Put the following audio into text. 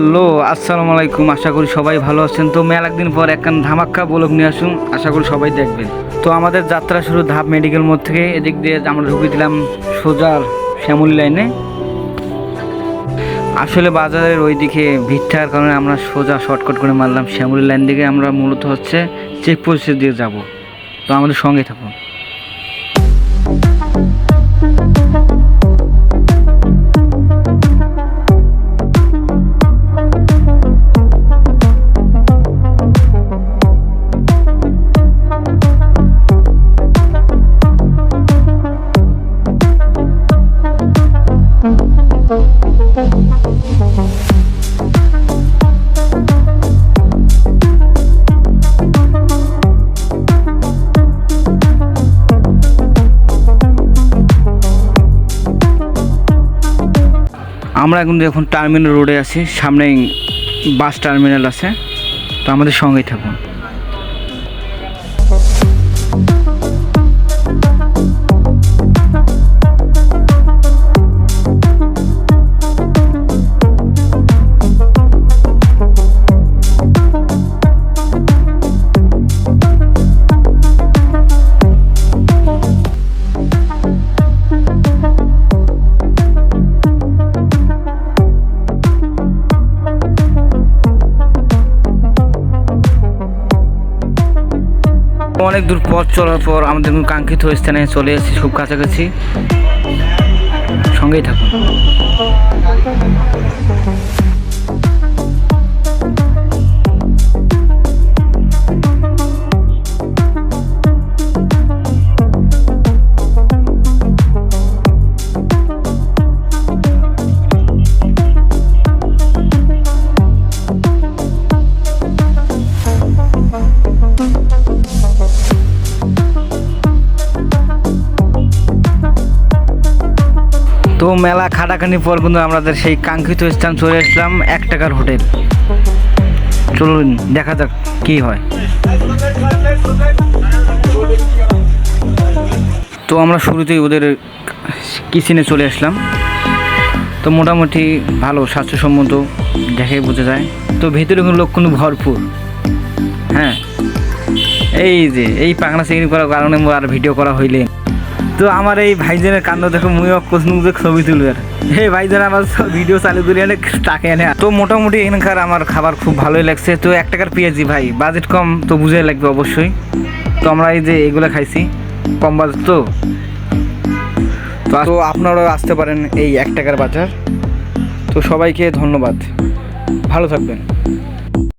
Hello, আসসালামু আলাইকুম। আশা করি সবাই ভালো আছেন। তো মেলা একদিন পর একখান ধামাক্কা ব্লগ নিয়ে আসুন, আশা করি সবাই দেখবেন। তো আমাদের যাত্রা শুরু ধাপ মেডিকেল মোড় থেকে। এদিক দিয়ে আমরা ঢুকে দিলাম সোজা শ্যামলী লাইনে। আসলে বাজারের ওইদিকে ভিড় থাকার কারণে আমরা সোজা শর্টকাট করে মারলাম শ্যামলী লাইন দিকে। আমরা মূলত হচ্ছে চেকপোস্টের দিকে যাব। তো আমাদের সঙ্গে থাকুন। আমরা এখন টার্মিনাল রোডে আছি, সামনেই বাস টার্মিনাল আছে। তো আমাদের সঙ্গেই থাকুন। অনেক দূর পথ চলার পর আমাদের কাঙ্ক্ষিত স্থানে চলে এসেছি, খুব কাছাকাছি। সঙ্গেই থাকুন। তো মেলা খাটাখানির পর কিন্তু আমাদের সেই কাঙ্ক্ষিত স্থান চলে আসলাম, 1 টাকার হোটেল। চলুন দেখা যাক কি হয়। তো আমরা শুরুতেই ওদের কিচেনে চলে আসলাম। তো মোটামুটি ভালো, স্বাস্থ্যসম্মত দেখে বোঝা যায়। তো ভেতরে কিন্তু লোক কিন্তু ভরপুর। হ্যাঁ, এই যে এই পাখনা চেকিং করার কারণে আর ভিডিও করা হইলে। তো আমার এই ভাইজানের কান্ড দেখো, মুই কোচনুক ছবি তুলবে। এই ভাইজান আমার ভিডিও চালু করে এনে টাকা এনে। তো মোটামুটি এখানকার আমার খাবার খুব ভালোই লাগছে। তো 1 টাকার পেঁয়াজি ভাই, বাজেট কম তো বুঝে লাগবে অবশ্যই। তো আমরা এই যে এগুলো খাইছি, কম বাজেট। তো আপনারাও আসতে পারেন এই 1 টাকার বাজার। তো সবাইকে ধন্যবাদ, ভালো থাকবেন।